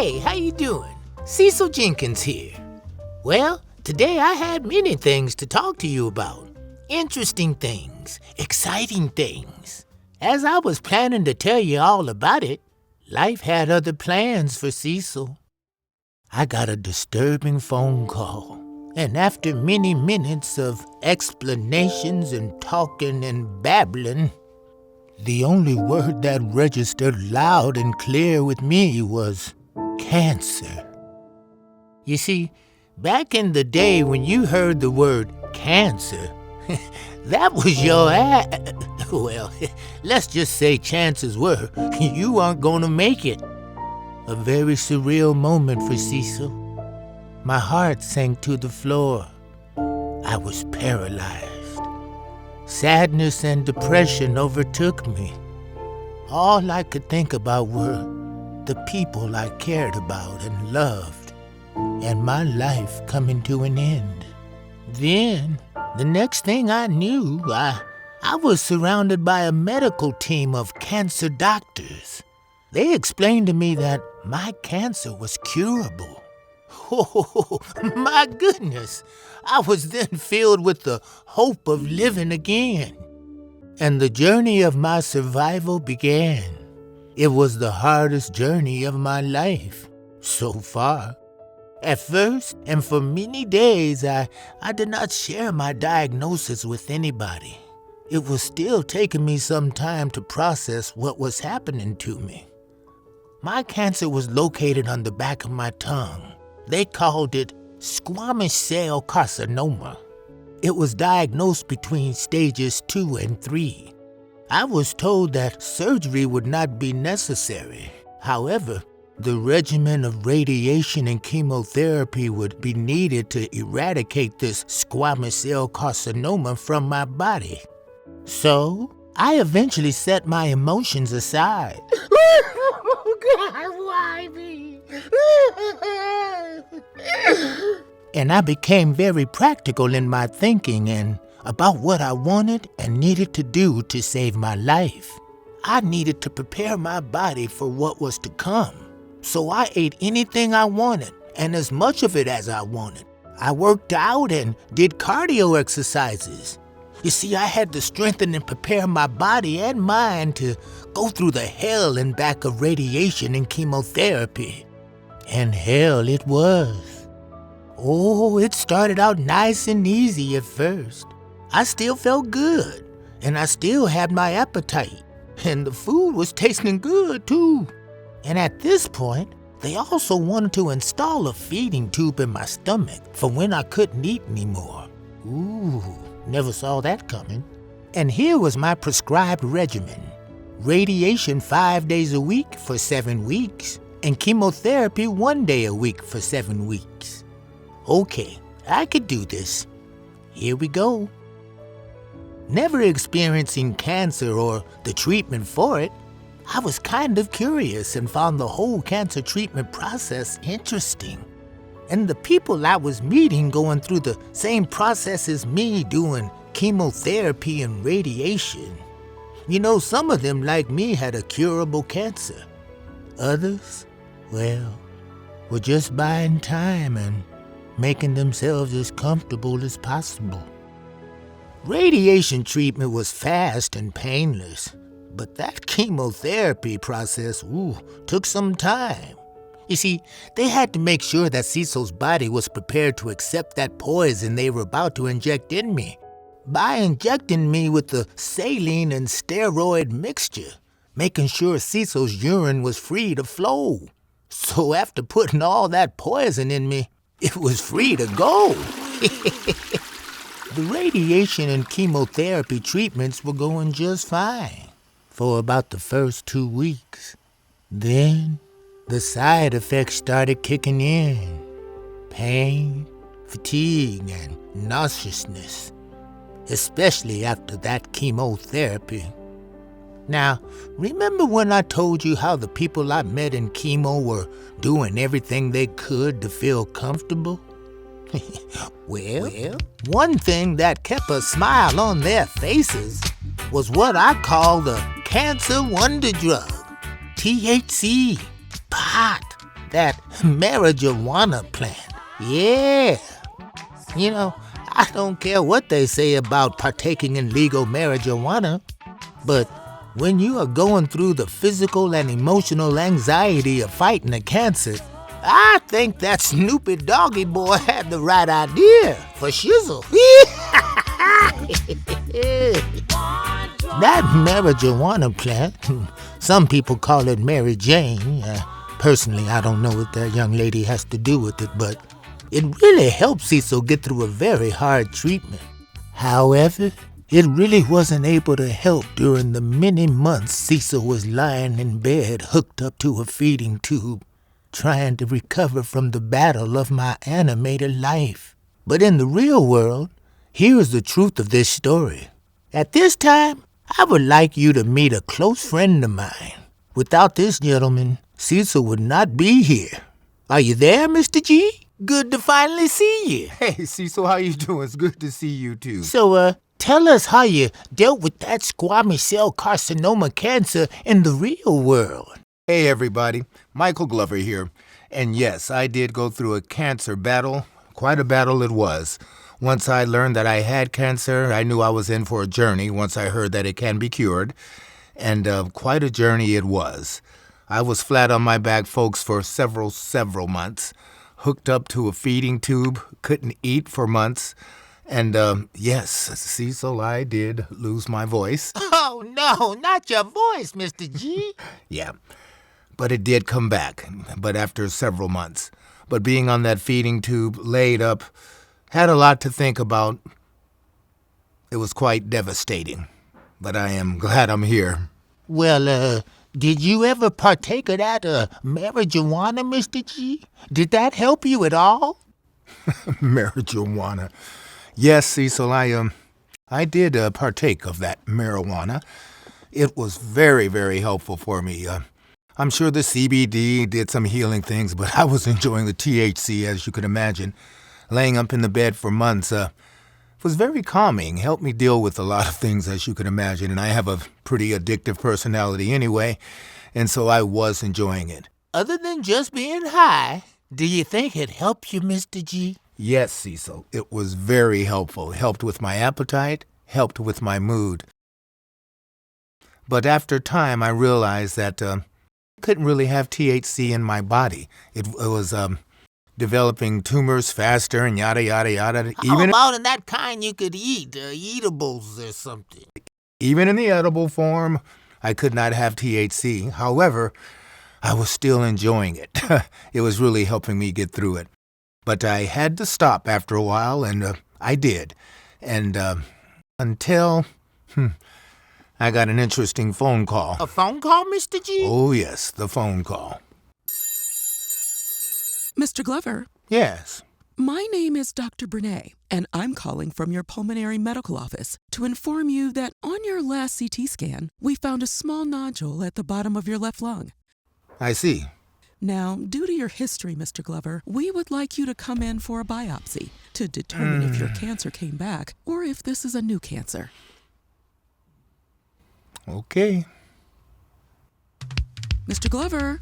Hey, how you doing? Cecil Jenkins here. Well, today I had many things to talk to you about. Interesting things, exciting things. As I was planning to tell you all about it, life had other plans for Cecil. I got a disturbing phone call, and after many minutes of explanations and talking and babbling, the only word that registered loud and clear with me was cancer. You see, back in the day when you heard the word cancer, that was your well, let's just say chances were you weren't going to make it. A very surreal moment for Cecil. My heart sank to the floor. I was paralyzed. Sadness and depression overtook me. All I could think about were the people I cared about and loved, and my life coming to an end. Then, the next thing I knew, I was surrounded by a medical team of cancer doctors. They explained to me that my cancer was curable. Oh, my goodness! I was then filled with the hope of living again. And the journey of my survival began. It was the hardest journey of my life, so far. At first, and for many days, I did not share my diagnosis with anybody. It was still taking me some time to process what was happening to me. My cancer was located on the back of my tongue. They called it Squamous cell carcinoma. It was diagnosed between stages 2 and 3. I was told that surgery would not be necessary. However, the regimen of radiation and chemotherapy would be needed to eradicate this squamous cell carcinoma from my body. So, I eventually set my emotions aside. Oh, God, why me? And I became very practical in my thinking and about what I wanted and needed to do to save my life. I needed to prepare my body for what was to come. So I ate anything I wanted and as much of it as I wanted. I worked out and did cardio exercises. You see, I had to strengthen and prepare my body and mind to go through the hell and back of radiation and chemotherapy. And hell it was. Oh, it started out nice and easy at first. I still felt good, and I still had my appetite, and the food was tasting good too. And at this point, they also wanted to install a feeding tube in my stomach for when I couldn't eat anymore. Ooh, never saw that coming. And here was my prescribed regimen. Radiation 5 days a week for 7 weeks, and chemotherapy 1 day a week for 7 weeks. Okay, I could do this. Here we go. Never experiencing cancer or the treatment for it, I was kind of curious and found the whole cancer treatment process interesting. And the people I was meeting going through the same process as me, doing chemotherapy and radiation. You know, some of them, like me, had a curable cancer. Others, well, were just buying time and making themselves as comfortable as possible. Radiation treatment was fast and painless, but that chemotherapy process, took some time. You see, they had to make sure that Cecil's body was prepared to accept that poison they were about to inject in me by injecting me with the saline and steroid mixture, making sure Cecil's urine was free to flow. So after putting all that poison in me, it was free to go. The radiation and chemotherapy treatments were going just fine for about the first 2 weeks. Then the side effects started kicking in. Pain, fatigue, and nauseousness, especially after that chemotherapy. Now, remember when I told you how the people I met in chemo were doing everything they could to feel comfortable? Well, one thing that kept a smile on their faces was what I call the cancer wonder drug. THC, pot, that marijuana plant. Yeah. You know, I don't care what they say about partaking in legal marijuana, but when you are going through the physical and emotional anxiety of fighting a cancer, I think that Snoopy Doggy Boy had the right idea for shizzle. That marijuana plant, some people call it Mary Jane. Personally, I don't know what that young lady has to do with it, but it really helped Cecil get through a very hard treatment. However, it really wasn't able to help during the many months Cecil was lying in bed hooked up to a feeding tube, trying to recover from the battle of my animated life. But in the real world, here is the truth of this story. At this time, I would like you to meet a close friend of mine. Without this gentleman, Cecil would not be here. Are you there, Mr. G? Good to finally see you. Hey, Cecil, how you doing? It's good to see you, too. So, tell us how you dealt with that squamous cell carcinoma cancer in the real world. Hey, everybody. Michael Glover here. And yes, I did go through a cancer battle. Quite a battle it was. Once I learned that I had cancer, I knew I was in for a journey once I heard that it can be cured. And quite a journey it was. I was flat on my back, folks, for several months. Hooked up to a feeding tube, couldn't eat for months. And yes, Cecil, I did lose my voice. Oh, no, not your voice, Mr. G. Yeah, but it did come back, but after several months. But being on that feeding tube, laid up, had a lot to think about. It was quite devastating, but I am glad I'm here. Well, did you ever partake of that marijuana, Mr. G? Did that help you at all? Marijuana. Yes, Cecil, I did partake of that marijuana. It was very, very helpful for me. I'm sure the CBD did some healing things, but I was enjoying the THC, as you could imagine. Laying up in the bed for months was very calming, helped me deal with a lot of things, as you could imagine, and I have a pretty addictive personality anyway, and so I was enjoying it. Other than just being high, do you think it helped you, Mr. G? Yes, Cecil, it was very helpful. Helped with my appetite, helped with my mood. But after time, I realized that I couldn't really have THC in my body. It was developing tumors faster and yada, yada, yada. How about in that kind you could eat, eatables or something? Even in the edible form, I could not have THC. However, I was still enjoying it. It was really helping me get through it. But I had to stop after a while, and I did. And until I got an interesting phone call. A phone call, Mr. G? Oh, yes, the phone call. Mr. Glover? Yes. My name is Dr. Brene, and I'm calling from your pulmonary medical office to inform you that on your last CT scan, we found a small nodule at the bottom of your left lung. I see. Now, due to your history, Mr. Glover, we would like you to come in for a biopsy to determine if your cancer came back or if this is a new cancer. Okay. Mr. Glover?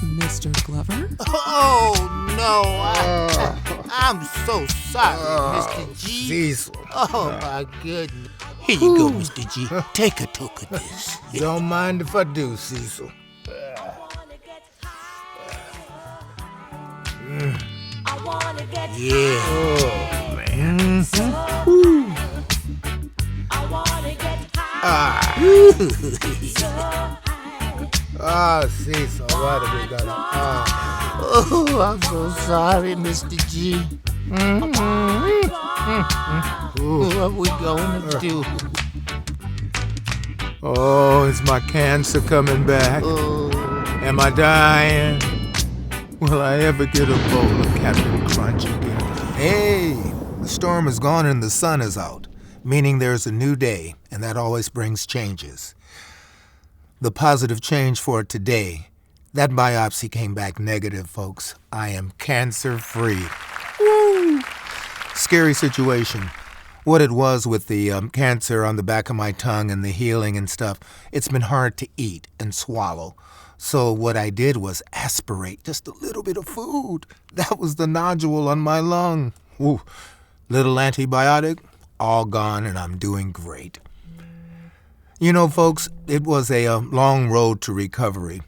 Mr. Glover? Oh, no. I'm so sorry, Mr. G. Cecil. Oh, my goodness. Here you go, Mr. G. Take a toke of this. Don't mind if I do, Cecil. Yeah. Oh, man. Cecil, why did we gotta... Oh, I'm so sorry, Mr. G. What are we gonna do? Oh, is my cancer coming back? Oh. Am I dying? Will I ever get a bowl of Captain Crunch again? Hey, the storm is gone and the sun is out, meaning there's a new day, and that always brings changes. The positive change for today, that biopsy came back negative, folks. I am cancer-free. Woo! Scary situation. What it was with the cancer on the back of my tongue and the healing and stuff, it's been hard to eat and swallow. So what I did was aspirate just a little bit of food. That was the nodule on my lung. Ooh, little antibiotic, all gone, and I'm doing great. You know, folks, it was a long road to recovery.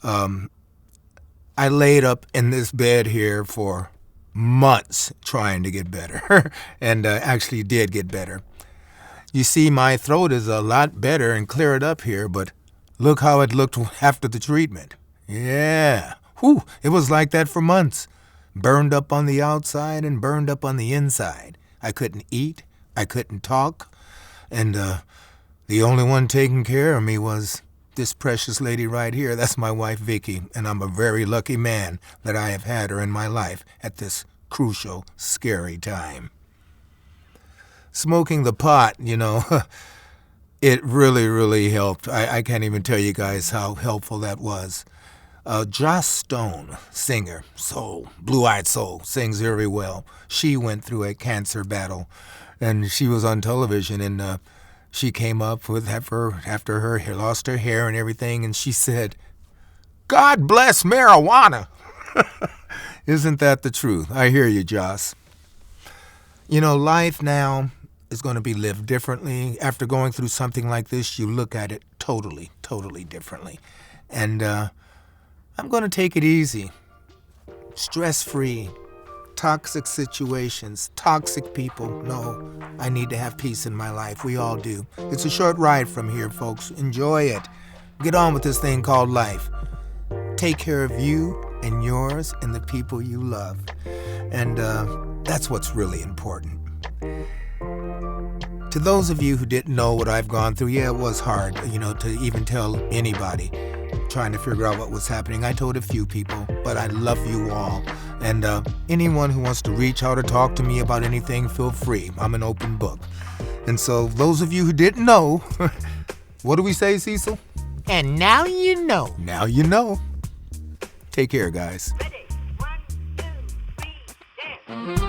I laid up in this bed here for months trying to get better, and actually did get better. You see, my throat is a lot better and cleared up here, but look how it looked after the treatment. Yeah, whew, it was like that for months. Burned up on the outside and burned up on the inside. I couldn't eat, I couldn't talk, and the only one taking care of me was this precious lady right here. That's my wife, Vicky, and I'm a very lucky man that I have had her in my life at this crucial, scary time. Smoking the pot, you know, it really, really helped. I can't even tell you guys how helpful that was. Joss Stone, singer, soul, blue-eyed soul, sings very well. She went through a cancer battle, and she was on television, and she came up with after her lost her hair and everything, and she said, "God bless marijuana." Isn't that the truth? I hear you, Joss. You know, life now is going to be lived differently. After going through something like this, you look at it totally, totally differently. And I'm going to take it easy, stress-free. Toxic situations, toxic people. No, I need to have peace in my life. We all do. It's a short ride from here, folks. Enjoy it. Get on with this thing called life. Take care of you and yours and the people you love. And that's what's really important. To those of you who didn't know what I've gone through, yeah, it was hard, you know, to even tell anybody trying to figure out what was happening. I told a few people, but I love you all. And anyone who wants to reach out or talk to me about anything, feel free. I'm an open book. And so those of you who didn't know, what do we say, Cecil? And now you know. Now you know. Take care, guys. Ready? 1, 2, 3, dance.